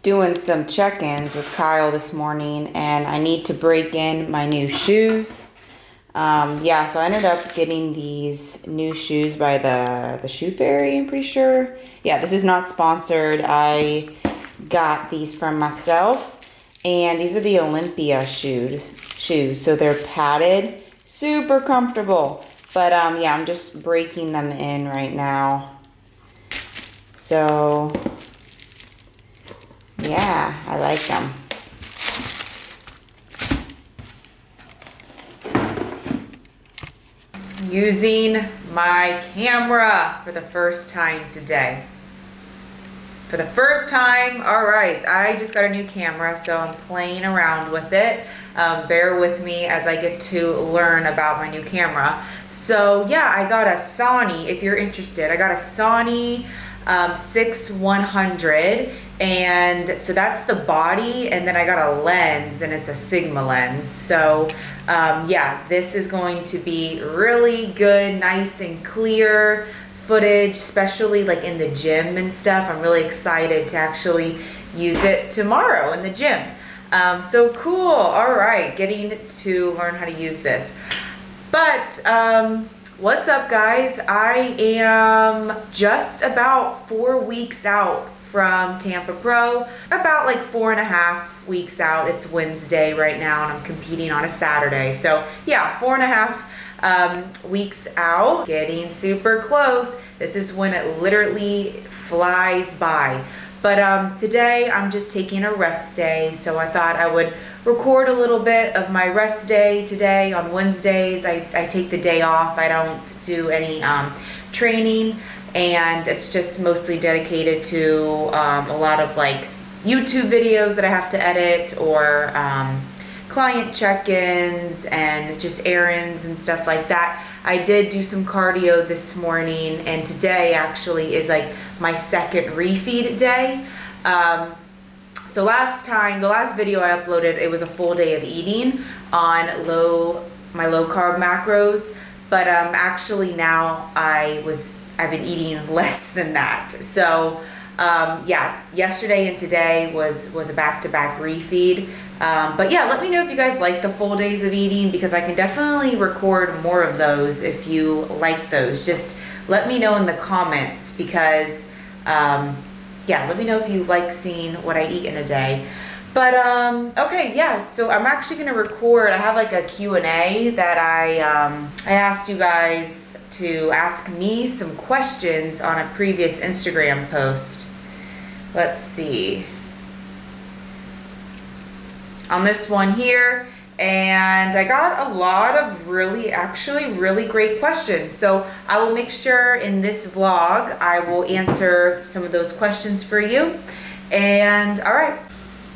doing some check-ins with Kyle this morning, and I need to break in my new shoes. Yeah, so I ended up getting these new shoes by the Shoe Fairy, I'm pretty sure. Yeah, this is not sponsored. I got these from myself, and these are the Olympia shoes. So they're padded, super comfortable. But yeah, I'm just breaking them in right now. So yeah, I like them. Using my camera for the first time today. For the first time, all right, I just got a new camera, so I'm playing around with it. Bear with me as I get to learn about my new camera. So yeah, I got a Sony, if you're interested. I got a Sony 6100, and so that's the body, and then I got a lens, and it's a Sigma lens. So yeah, this is going to be really good, nice and clear footage, especially like in the gym and stuff. I'm really excited to actually use it tomorrow in the gym. So cool. All right, getting to learn how to use this. But what's up, guys? I am just about 4 weeks out from Tampa Pro, about like 4.5 weeks out. It's Wednesday right now, and I'm competing on a Saturday. So yeah, 4.5 weeks out, getting super close. This is when it literally flies by. But today I'm just taking a rest day, so I thought I would record a little bit of my rest day today. On Wednesdays, I take the day off. I don't do any training, and it's just mostly dedicated to a lot of like YouTube videos that I have to edit, or client check-ins and just errands and stuff like that. I did do some cardio this morning, and today actually is like my second refeed day. So the last video I uploaded, it was a full day of eating on my low carb macros, but actually now I've been eating less than that. So yeah, yesterday and today was a back-to-back refeed. But yeah, let me know if you guys like the full days of eating, because I can definitely record more of those if you like those. Just let me know in the comments, because yeah, let me know if you like seeing what I eat in a day. But okay, yeah, so I'm actually gonna record. I have like a Q&A that I asked you guys to ask me some questions on a previous Instagram post. Let's see. On this one here, and I got a lot of really great questions. So I will make sure in this vlog I will answer some of those questions for you. And all right,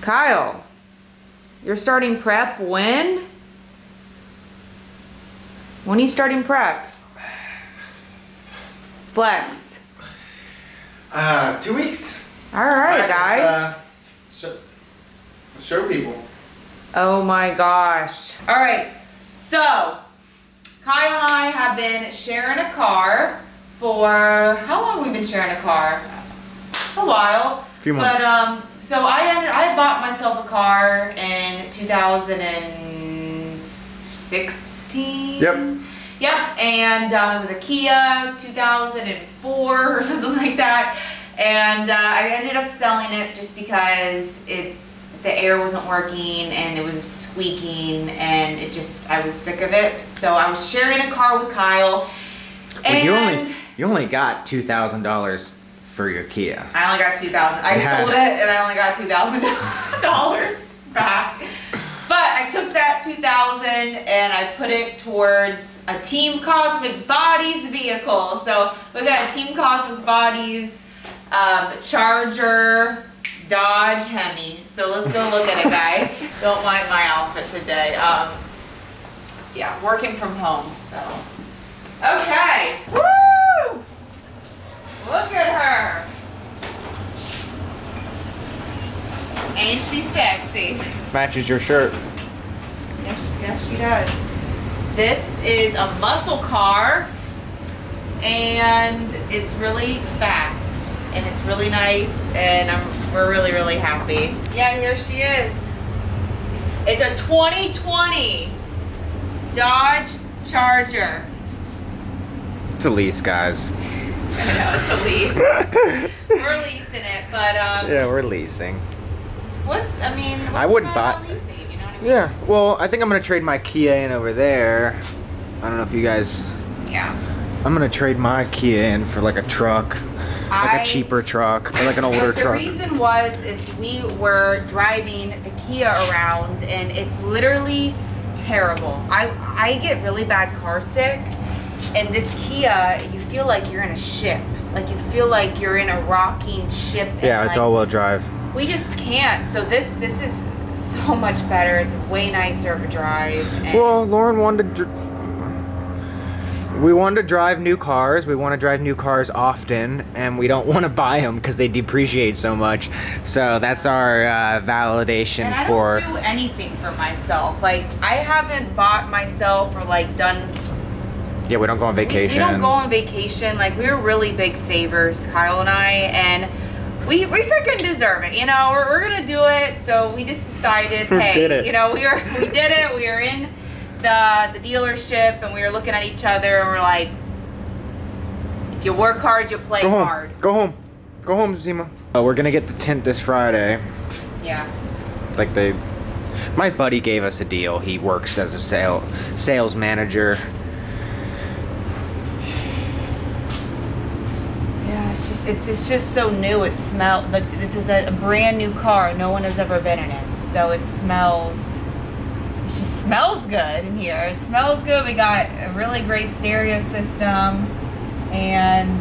Kyle, you're starting prep when? When are you starting prep? Flex. 2 weeks. All right, guys. Let's show people. Oh my gosh. All right, so Kyle and I have been sharing a car for, how long have we been sharing a car? A while. A few months. But so I bought myself a car in 2016. Yep. Yep, and it was a Kia 2004 or something like that. And I ended up selling it just because the air wasn't working and it was squeaking, and I was sick of it. So I was sharing a car with Kyle. And well, you only got $2,000 for your Kia. I only got $2,000. I sold it and I only got $2,000 back. But I took that $2,000 and I put it towards a TeamCosmicBodies vehicle. So we got a TeamCosmicBodies Charger Dodge Hemi. So let's go look at it, guys. Don't mind my outfit today. Yeah, working from home, so. Okay. Woo! Look at her. Ain't she sexy? Matches your shirt. Yes, she does. This is a muscle car, and it's really fast. and it's really nice, and we're really, really happy. Yeah, here she is. It's a 2020 Dodge Charger. It's a lease, guys. I know, it's a lease. We're leasing it, but Yeah, we're leasing. what's I wouldn't about buy- leasing, you know what I mean? Yeah, well, I think I'm gonna trade my Kia in over there. I don't know if you guys. Yeah. I'm gonna trade my Kia in for like a truck, like a cheaper truck, or like an older The truck. reason is we were driving the Kia around, and it's literally terrible. I get really bad car sick, and this Kia, you feel like you're in a ship. Like you feel like you're in a rocking ship. Yeah, and it's like, all-wheel drive. we just can't. So this is so much better. It's way nicer of a drive. And Well, Lauren wanted to. We wanted to drive new cars. We want to drive new cars often, and we don't want to buy them because they depreciate so much. So that's our validation and I for. don't do anything for myself. Like I haven't bought myself or like done. Yeah, we don't go on vacations. We don't go on vacation. Like we're really big savers, Kyle and I, and we freaking deserve it. You know, we're gonna do it. So we just decided, hey, Did it. you know, we did it. We were in the dealership, and we were looking at each other, and we're like, if you work hard, you play Go home. hard. Go home. Go home, Zima. We're gonna get the tint this Friday. Yeah. Like my buddy gave us a deal. He works as a sales manager. Yeah, it's just so new. It smells like this is a brand new car. No one has ever been in it, so it just smells good in here. It smells good. We got a really great stereo system, and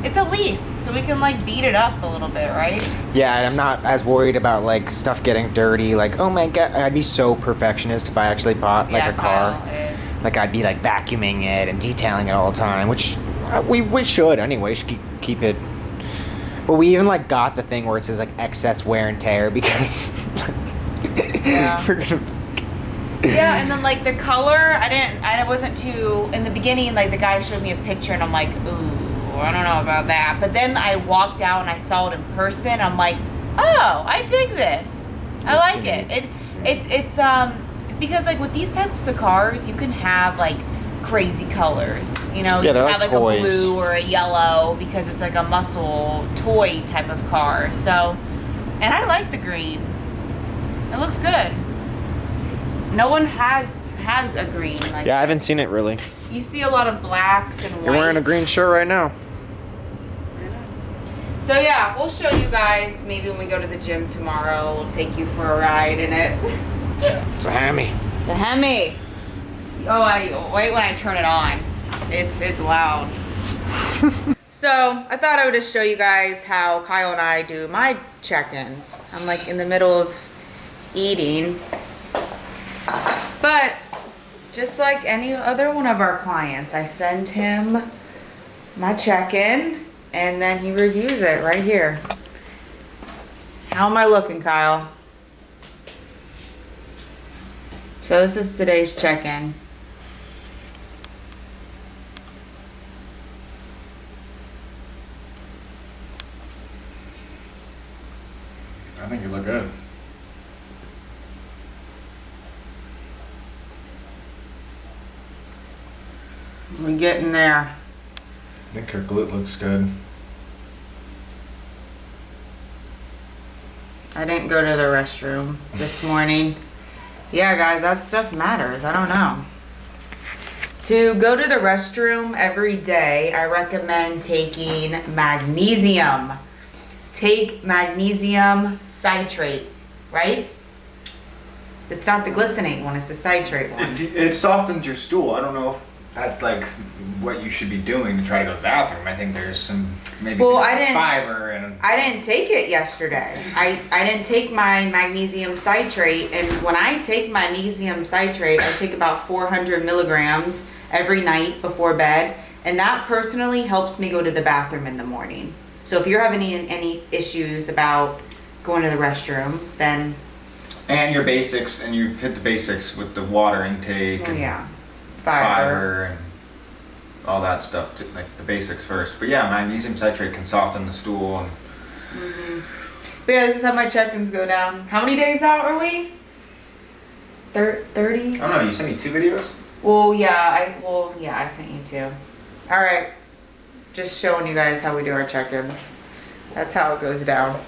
it's a lease, so we can like beat it up a little bit, right? Yeah, I'm not as worried about like stuff getting dirty. Like, oh my god, I'd be so perfectionist if I actually bought like yeah, a car. Kyle is. Like I'd be like vacuuming it and detailing it all the time, which we should anyway. Should keep it. But we even like got the thing where it says like excess wear and tear because Yeah. we're gonna. Yeah, and then like the color, I wasn't too, in the beginning, like the guy showed me a picture and I'm like, ooh, I don't know about that. But then I walked out and I saw it in person. I'm like, oh, I dig this. I like it. It's because like with these types of cars, you can have like crazy colors. You know, Yeah, you they're can have like like toys. a blue or a yellow because it's like a muscle toy type of car. So, and I like the green. It looks good. No one has a green. Like Yeah, I haven't seen it really. you see a lot of blacks and white. You're wearing a green shirt right now. So yeah, we'll show you guys maybe when we go to the gym tomorrow. We'll take you for a ride in it. It's a Hemi. It's a Hemi. Oh, wait when I turn it on. It's loud. So I thought I would just show you guys how Kyle and I do my check-ins. I'm like in the middle of eating. But just like any other one of our clients, I send him my check-in and then he reviews it right here. How am I looking, Kyle? So this is today's check-in. I think you look good. We're getting there. I think her glute looks good. I didn't go to the restroom this morning. Yeah, guys, that stuff matters. I don't know. To go to the restroom every day, I recommend taking magnesium. Take magnesium citrate, right? It's not the glycinate one, it's the citrate one. It softens your stool. I don't know if that's like what you should be doing to try to go to the bathroom. I think there's some maybe fiber and. I didn't take it yesterday. I didn't take my magnesium citrate, and when I take magnesium citrate, I take about 400 milligrams every night before bed, and that personally helps me go to the bathroom in the morning. So if you're having any issues about going to the restroom, then And your basics, and you've hit the basics with the water intake oh and yeah, fiber and all that stuff, like the basics first. But yeah, magnesium citrate can soften the stool. And But yeah, this is how my check-ins go down. How many days out are we? 30? I don't know. You sent me 2 videos. Well, yeah, I sent you 2. All right, just showing you guys how we do our check-ins. That's how it goes down.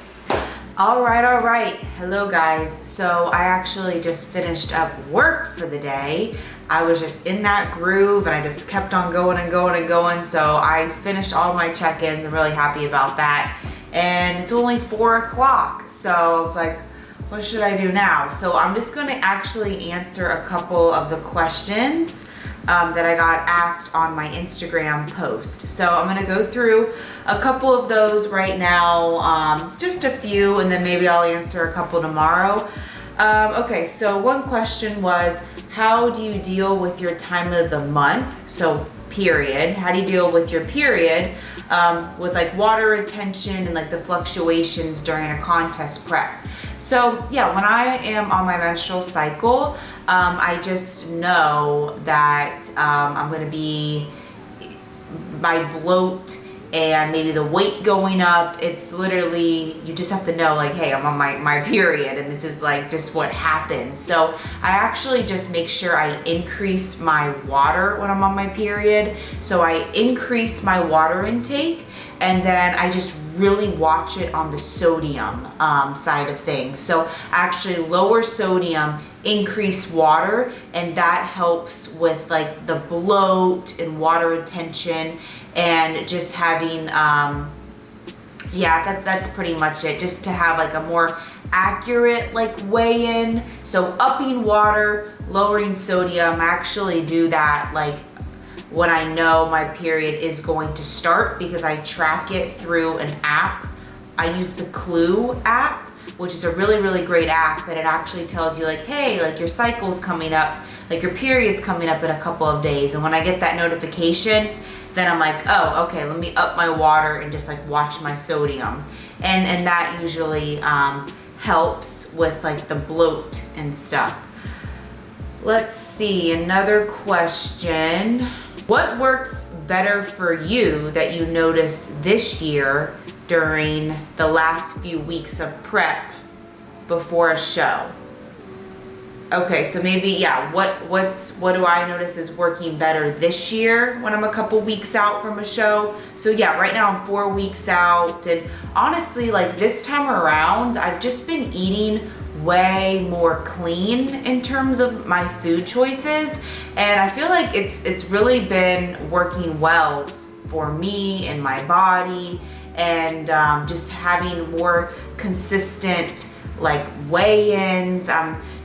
All right. Hello, guys. So I actually just finished up work for the day. I was just in that groove and I just kept on going and going and going. So I finished all my check-ins. I'm really happy about that. And it's only 4 o'clock. So I was like, what should I do now? So I'm just gonna actually answer a couple of the questions that I got asked on my Instagram post. So I'm gonna go through a couple of those right now, just a few, and then maybe I'll answer a couple tomorrow. Okay, so one question was, how do you deal with your time of the month? So period, how do you deal with your period with like water retention and like the fluctuations during a contest prep? So yeah, when I am on my menstrual cycle, I just know that I'm gonna be, my bloat and maybe the weight going up, it's literally, you just have to know like, hey, I'm on my period and this is like just what happens. So I actually just make sure I increase my water when I'm on my period. So I increase my water intake and then I just really watch it on the sodium side of things. So actually lower sodium, increase water, and that helps with like the bloat and water retention and just having, yeah, that's pretty much it. Just to have like a more accurate like weigh-in. So upping water, lowering sodium, I actually do that like when I know my period is going to start because I track it through an app. I use the Clue app, which is a really great app, and it actually tells you like, hey, like your cycle's coming up, like your period's coming up in a couple of days. And when I get that notification, then I'm like, oh, okay, let me up my water and just like watch my sodium. And that usually helps with like the bloat and stuff. Let's see, another question. What works better for you that you noticed this year during the last few weeks of prep before a show? Okay, so maybe, yeah, what do I notice is working better this year when I'm a couple weeks out from a show? So yeah, right now I'm 4 weeks out, and honestly, like this time around, I've just been eating way more clean in terms of my food choices, and I feel like it's really been working well for me and my body, and just having more consistent like weigh-ins.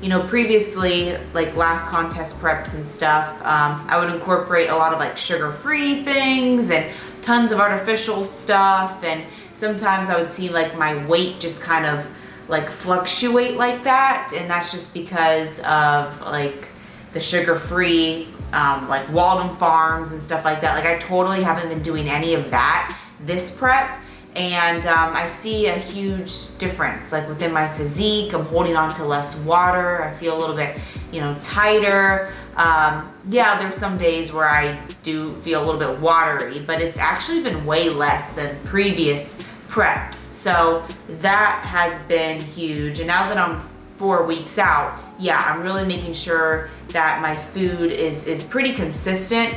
You know, previously, like last contest preps and stuff, I would incorporate a lot of like sugar-free things and tons of artificial stuff, and sometimes I would see like my weight just kind of like fluctuate like that, and that's just because of like the sugar-free like Walden Farms and stuff like that. Like I totally haven't been doing any of that this prep, and I see a huge difference like within my physique. I'm holding on to less water. I feel a little bit, you know, tighter. Yeah, there's some days where I do feel a little bit watery, but it's actually been way less than previous preps. So that has been huge. And now that I'm 4 weeks out, yeah, I'm really making sure that my food is pretty consistent.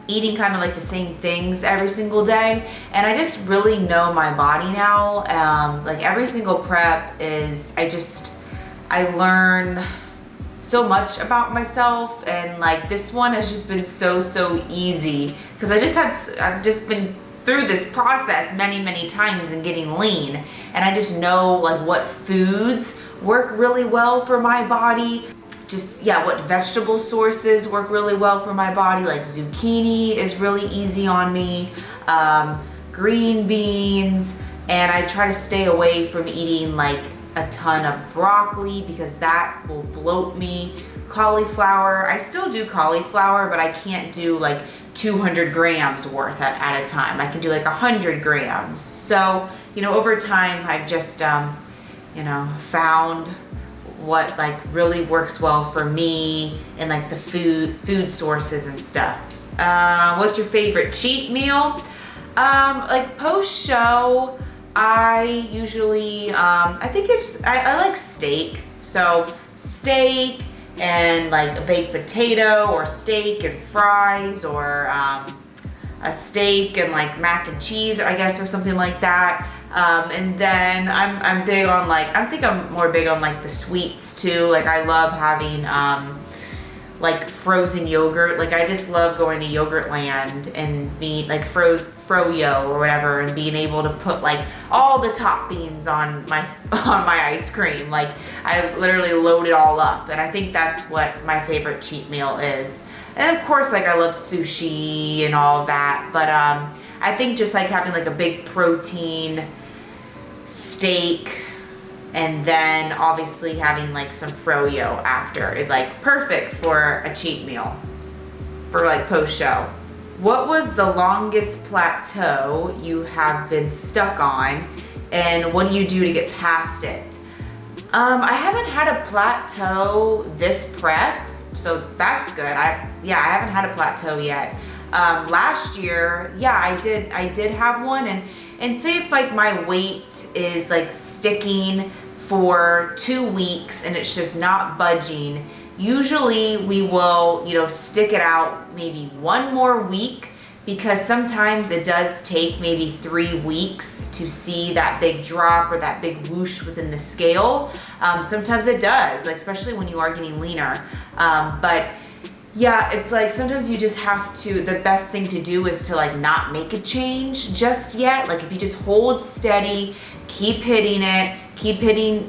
Eating kind of like the same things every single day, and I just really know my body now. Like every single prep is, I learn so much about myself, and like this one has just been so easy because I've just been through this process many times and getting lean, and I just know like what foods work really well for my body. Just, yeah, what vegetable sources work really well for my body. Like zucchini is really easy on me, green beans, and I try to stay away from eating like a ton of broccoli because that will bloat me. Cauliflower, I still do cauliflower, but I can't do like 200 grams worth at a time. I can do like 100 grams. So, you know, over time I've just, you know, found what like really works well for me and like the food sources and stuff. What's your favorite cheat meal? Like post show, I usually, I think I like steak. So steak and like a baked potato, or steak and fries, or a steak and like mac and cheese, I guess, or something like that. And then I'm big on like, I think I'm more big on like the sweets too. Like I love having like frozen yogurt. Like I just love going to Yogurtland and being like froyo or whatever, and being able to put like all the toppings on my ice cream. Like I literally load it all up, and I think that's what my favorite cheat meal is. And of course, like I love sushi and all of that, but I think just like having like a big protein steak, and then obviously having like some froyo after is like perfect for a cheat meal for like post show. What was the longest plateau you have been stuck on, and what do you do to get past it? I haven't had a plateau this prep, so that's good. I haven't had a plateau yet. Last year, I did have one, and say if like my weight is like sticking for 2 weeks and it's just not budging, usually we will, stick it out maybe 1 more week, because sometimes it does take maybe 3 weeks to see that big drop or that big whoosh within the scale. Sometimes it does, like especially when you are getting leaner. But yeah, it's like sometimes you just have to, the best thing to do is to like not make a change just yet. Like if you just hold steady, keep hitting it,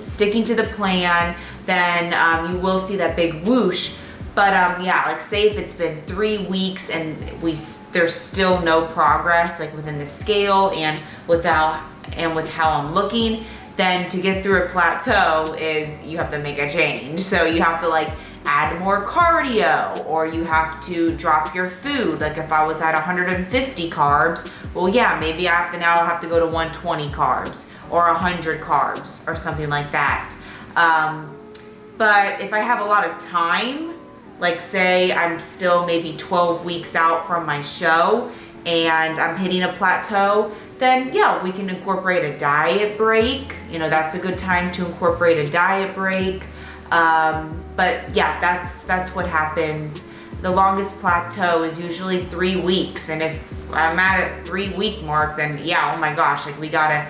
sticking to the plan, then you will see that big whoosh. But like say if it's been 3 weeks and there's still no progress like within the scale and with how I'm looking, then to get through a plateau is you have to make a change. So you have to like add more cardio, or you have to drop your food. Like if I was at 150 carbs, well yeah, maybe I have to go to 120 carbs or 100 carbs or something like that. But if I have a lot of time, like say I'm still maybe 12 weeks out from my show and I'm hitting a plateau, then yeah, we can incorporate a diet break. That's a good time to incorporate a diet break. But yeah, that's what happens. The longest plateau is usually 3 weeks, and if I'm at a 3 week mark, then yeah, oh my gosh, like we gotta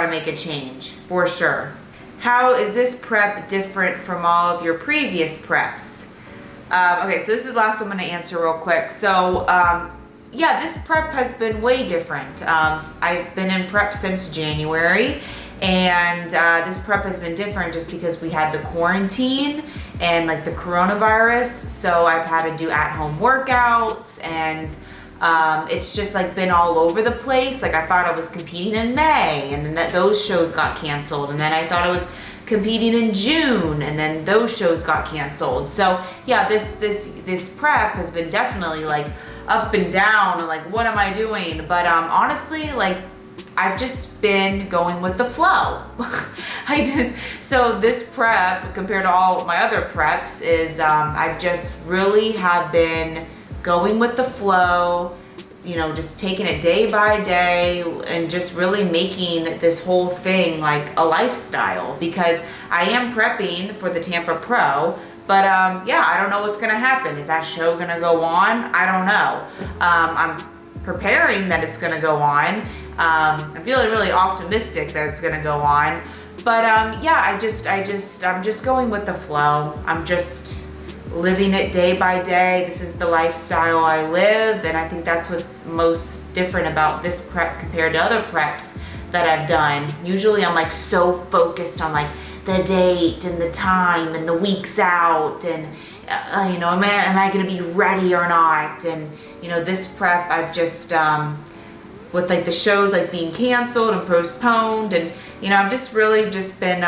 make a change for sure. How is this prep different from all of your previous preps? Okay, so this is the last one I'm gonna answer real quick. So yeah, this prep has been way different. I've been in prep since January, and this prep has been different just because we had the quarantine and like the coronavirus. So I've had to do at-home workouts, and it's just like been all over the place. Like I thought I was competing in May, and then those shows got canceled, and then I thought I was competing in June, and then those shows got canceled. So yeah, this prep has been definitely like up and down, and like what am I doing? But honestly, like I've just been going with the flow. So this prep compared to all my other preps is I've just really have been going with the flow, just taking it day by day, and just really making this whole thing like a lifestyle, because I am prepping for the Tampa Pro. But I don't know what's gonna happen. Is that show gonna go on? I don't know. I'm preparing that it's gonna go on. I'm feeling really optimistic that it's gonna go on. But I'm just going with the flow. I'm just living it day by day. This is the lifestyle I live, and I think that's what's most different about this prep compared to other preps that I've done. Usually I'm like so focused on like the date and the time and the weeks out, and am I gonna be ready or not? And this prep I've just with like the shows like being canceled and postponed, and I've just really just been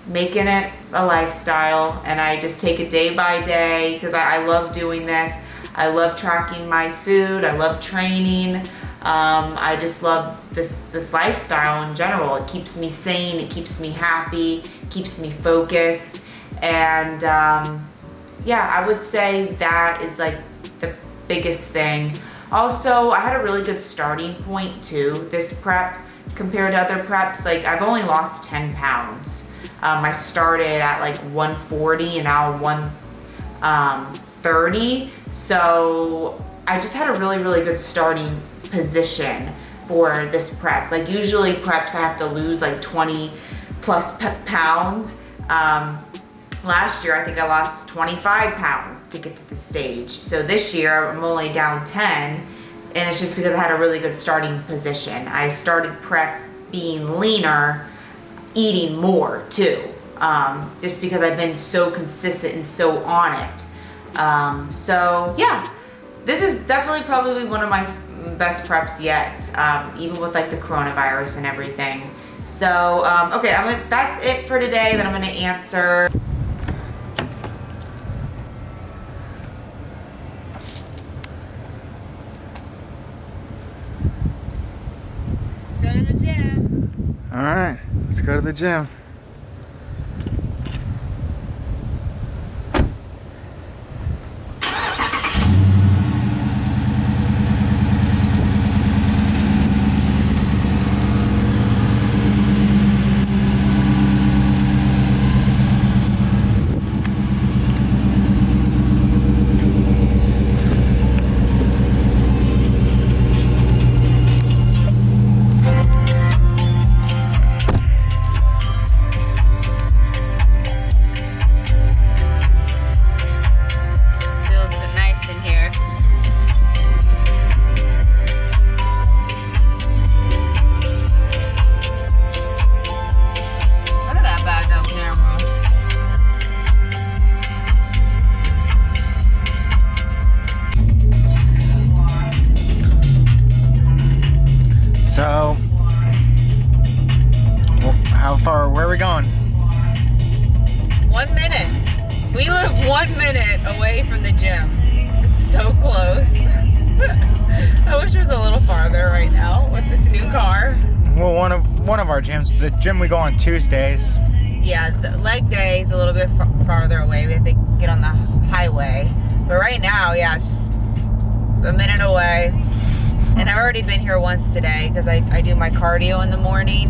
making it a lifestyle, and I just take it day by day because I love doing this. I love tracking my food. I love training. I just love this lifestyle in general. It keeps me sane. It keeps me happy. Keeps me focused. And I would say that is like the biggest thing. Also, I had a really good starting point too, this prep compared to other preps. Like, I've only lost 10 pounds. I started at like 140 and now 130. So I just had a really, really good starting position for this prep. Like, usually preps I have to lose like 20 plus pounds. Last year I think I lost 25 pounds to get to the stage. So this year I'm only down 10, and it's just because I had a really good starting position. I started prep being leaner, eating more too, just because I've been so consistent and so on it. So yeah, this is definitely probably one of my best preps yet, even with like the coronavirus and everything. So okay, that's it for today. Then I'm gonna answer. Let's go to the gym. All right, let's go to the gym. So, how far, where are we going? 1 minute. We live 1 minute away from the gym. It's so close. I wish it was a little farther right now with this new car. Well, one of our gyms, the gym we go on Tuesdays. Yeah, the leg day is a little bit farther away. We have to get on the highway. But right now, yeah, it's just a minute away. And I've already been here once today because I do my cardio in the morning,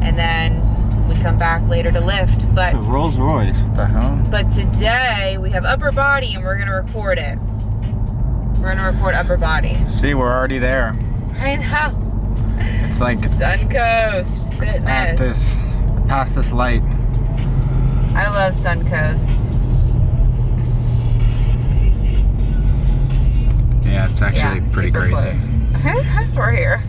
and then we come back later to lift. But It's a Rolls Royce. What the hell? But today we have upper body, and we're gonna record it. We're gonna record upper body. See, we're already there. I know. It's like Suncoast at Fitness. past this light. I love Suncoast. Yeah, it's actually pretty super crazy. close. We're here.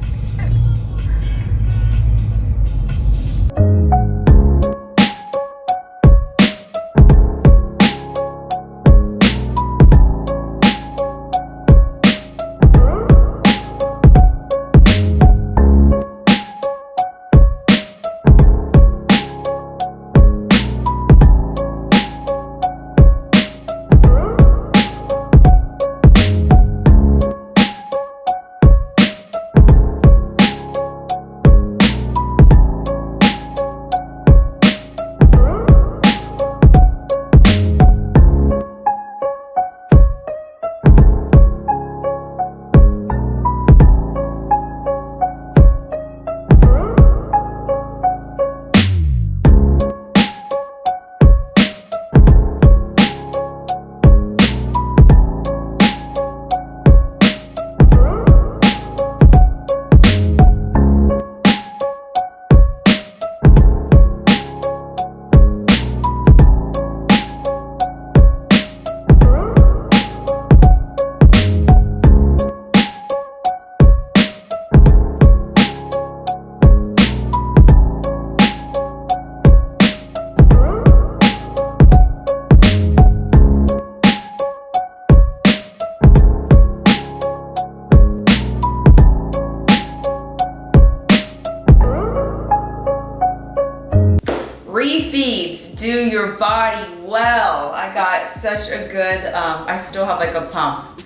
Refeeds do your body well. I got such a good, I still have like a pump.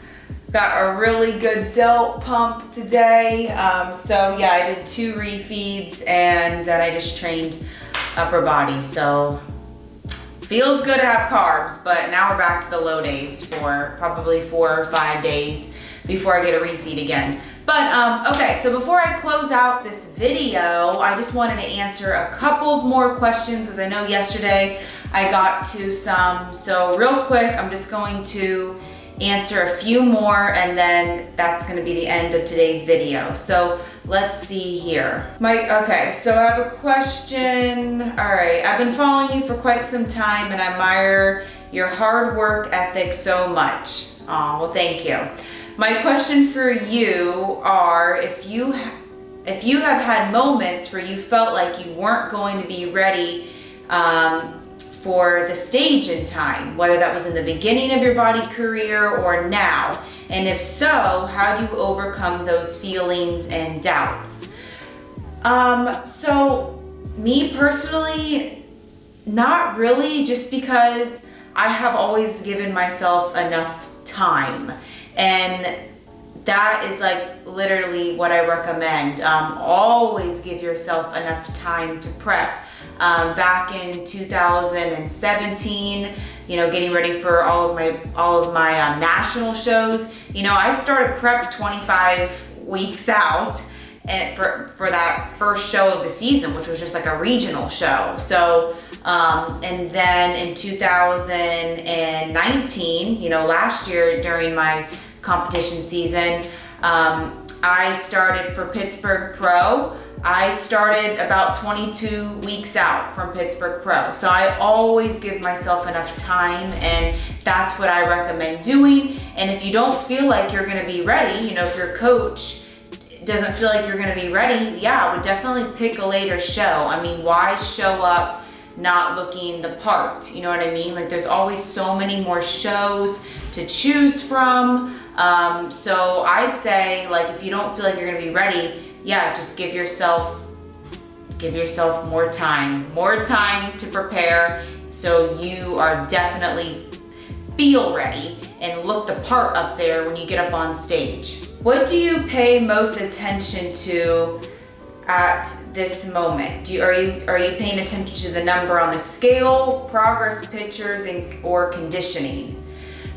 Got a really good delt pump today. So yeah, I did 2 refeeds and then I just trained upper body. So Feels good to have carbs, but now we're back to the low days for probably 4 or 5 days before I get a refeed again. But okay, so before I close out this video, I just wanted to answer a couple of more questions because I know yesterday I got to some. So real quick, I'm just going to answer a few more and then that's going to be the end of today's video. So let's see here. Okay, so I have a question. All right, I've been following you for quite some time and I admire your hard work ethic so much. Oh, well, thank you. My question for you are, if you have had moments where you felt like you weren't going to be ready for the stage in time, whether that was in the beginning of your body career or now, and if so, how do you overcome those feelings and doubts? So me personally, not really, just because I have always given myself enough time. And that is like literally what I recommend. Always give yourself enough time to prep. Back in 2017, you know, getting ready for all of my national shows, you know, I started prep 25 weeks out and for that first show of the season, which was just like a regional show. So and then in 2019, you know, last year during my competition season, I started for Pittsburgh Pro. I started about 22 weeks out from Pittsburgh Pro. So I always give myself enough time, and that's what I recommend doing. And if you don't feel like you're gonna be ready, you know, if your coach doesn't feel like you're gonna be ready, yeah, I would definitely pick a later show. I mean, why show up not looking the part? You know what I mean? Like, there's always so many more shows to choose from. So I say, like, if you don't feel like you're gonna be ready, yeah, just give yourself more time to prepare, so you are definitely feel ready and look the part up there when you get up on stage. What do you pay most attention to at this moment? Are you paying attention to the number on the scale, progress pictures, or conditioning?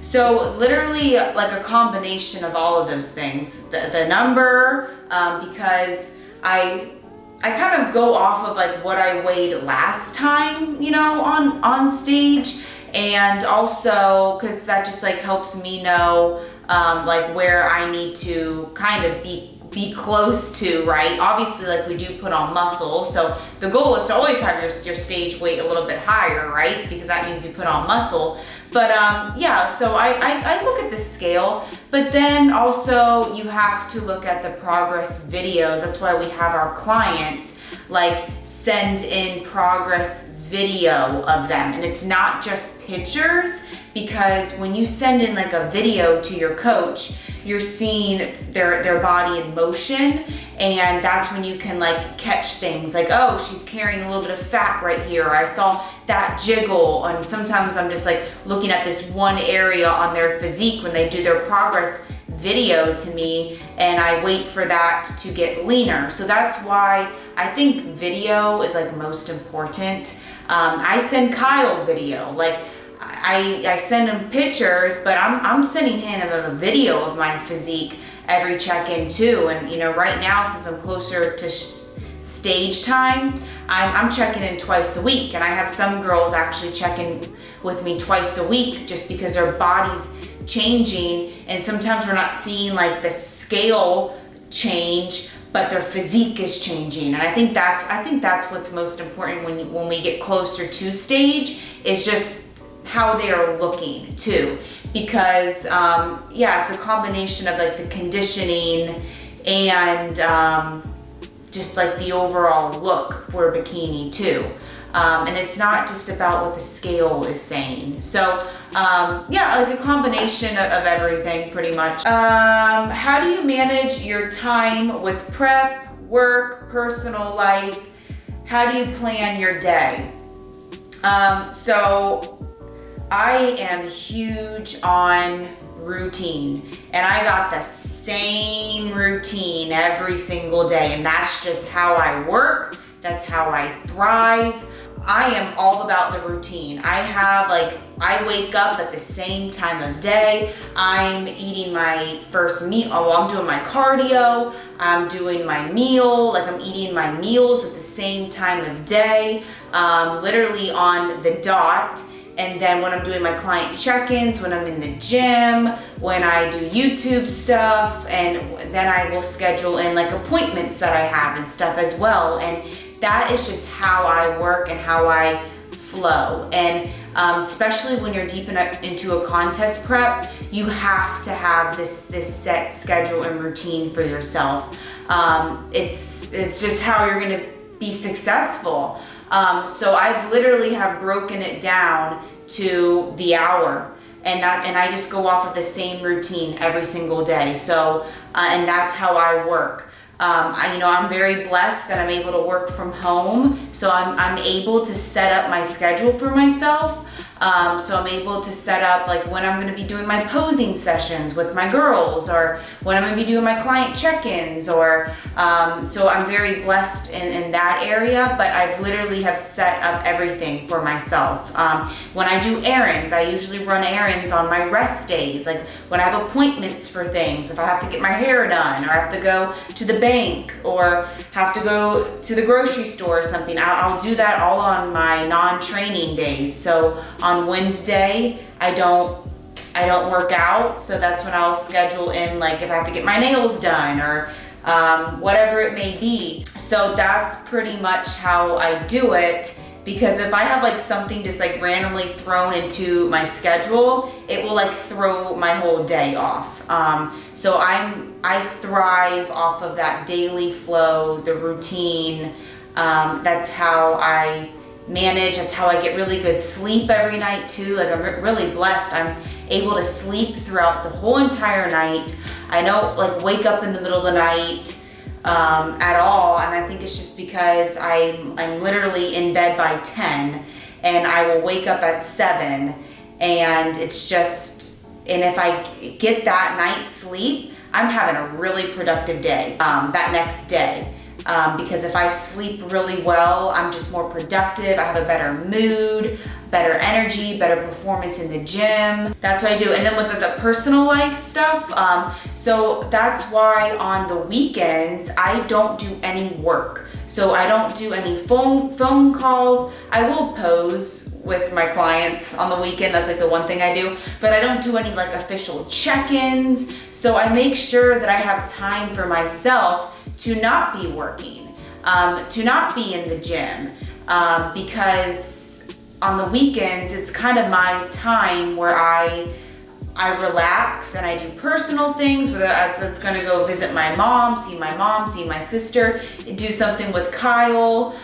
So literally like a combination of all of those things. The number, because I kind of go off of like what I weighed last time, you know, on stage, and also because that just like helps me know like where I need to kind of be close to, right? Obviously, like, we do put on muscle, so the goal is to always have your stage weight a little bit higher, right? Because that means you put on muscle. But yeah, so I look at the scale, but then also you have to look at the progress videos. That's why we have our clients like send in progress video of them, and it's not just pictures, because when you send in like a video to your coach, you're seeing their body in motion, and that's when you can like catch things like, oh, she's carrying a little bit of fat right here, or I saw that jiggle. And sometimes I'm just like looking at this one area on their physique when they do their progress video to me, and I wait for that to get leaner. So that's why I think video is like most important. I send Kyle video, like I send him pictures, but I'm sending him a video of my physique every check-in too. And you know, right now, since I'm closer to stage time, I'm checking in twice a week, and I have some girls actually checking with me twice a week just because their body's changing, and sometimes we're not seeing like the scale change, but their physique is changing. And I think that's what's most important when we get closer to stage, is just how they are looking too, because yeah, it's a combination of like the conditioning and just like the overall look for a bikini too. And it's not just about what the scale is saying. So yeah, like a combination of everything pretty much. How do you manage your time with prep, work, personal life? How do you plan your day? So I am huge on routine, and I got the same routine every single day, and that's just how I work. That's how I thrive. I am all about the routine. I wake up at the same time of day. I'm eating my first meal. Oh, I'm doing my cardio. I'm doing my meal. Like, I'm eating my meals at the same time of day, literally on the dot. And then when I'm doing my client check-ins, when I'm in the gym, when I do YouTube stuff, and then I will schedule in like appointments that I have and stuff as well. And that is just how I work and how I flow. And especially when you're deep into a contest prep, you have to have this set schedule and routine for yourself. It's just how you're gonna be successful. So I've literally have broken it down to the hour, and I just go off of the same routine every single day. So and that's how I work. I'm very blessed that I'm able to work from home, so I'm able to set up my schedule for myself. So I'm able to set up like when I'm going to be doing my posing sessions with my girls, or when I'm going to be doing my client check-ins, or so I'm very blessed in that area. But I've literally have set up everything for myself. When I do errands, I usually run errands on my rest days. Like when I have appointments for things, if I have to get my hair done, or I have to go to the bank, or have to go to the grocery store or something, I'll do that all on my non-training days. So on Wednesday, I don't work out, so that's when I'll schedule in, like if I have to get my nails done, or whatever it may be. So that's pretty much how I do it, because if I have like something just like randomly thrown into my schedule, it will like throw my whole day off. So I thrive off of that daily flow, the routine. That's how I manage. That's how I get really good sleep every night too. Like, I'm really blessed. I'm able to sleep throughout the whole entire night. I don't like wake up in the middle of the night at all, and I think it's just because I'm literally in bed by 10, and I will wake up at 7, and it's just, and if I get that night's sleep, I'm having a really productive day that next day. Because if I sleep really well, I'm just more productive. I have a better mood, better energy, better performance in the gym. That's what I do. And then with the personal life stuff, so that's why on the weekends, I don't do any work. So I don't do any phone calls. I will pose with my clients on the weekend. That's like the one thing I do, but I don't do any like official check-ins. So I make sure that I have time for myself to not be working, to not be in the gym, because on the weekends, it's kind of my time where I relax and I do personal things, whether that's gonna go visit my mom, see my sister, do something with Kyle.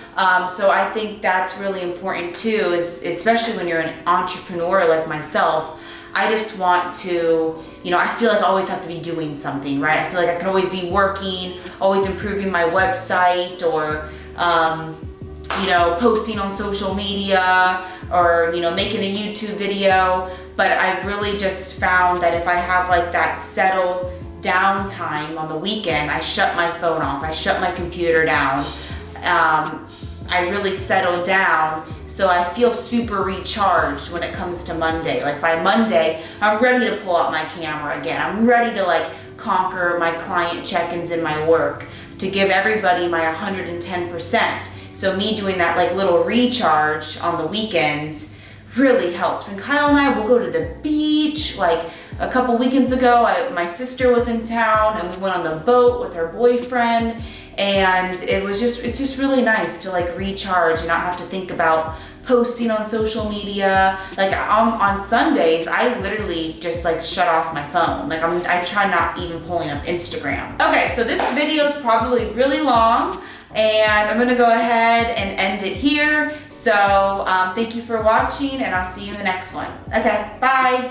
So I think that's really important too, especially when you're an entrepreneur like myself. I just want to, I feel like I always have to be doing something, right? I feel like I can always be working, always improving my website, or, posting on social media, or, making a YouTube video. But I've really just found that if I have like that settled down time on the weekend, I shut my phone off, I shut my computer down. I really settle down, so I feel super recharged when it comes to Monday. Like by Monday, I'm ready to pull out my camera again. I'm ready to like conquer my client check-ins in my work, to give everybody my 110%. So me doing that like little recharge on the weekends really helps. And Kyle and I will go to the beach. Like a couple weekends ago, my sister was in town and we went on the boat with her boyfriend. And it's just really nice to like recharge and not have to think about posting on social media. Like on Sundays, I literally just like shut off my phone. Like I try not even pulling up Instagram. Okay, so this video is probably really long, and I'm gonna go ahead and end it here. So thank you for watching, and I'll see you in the next one. Okay, bye.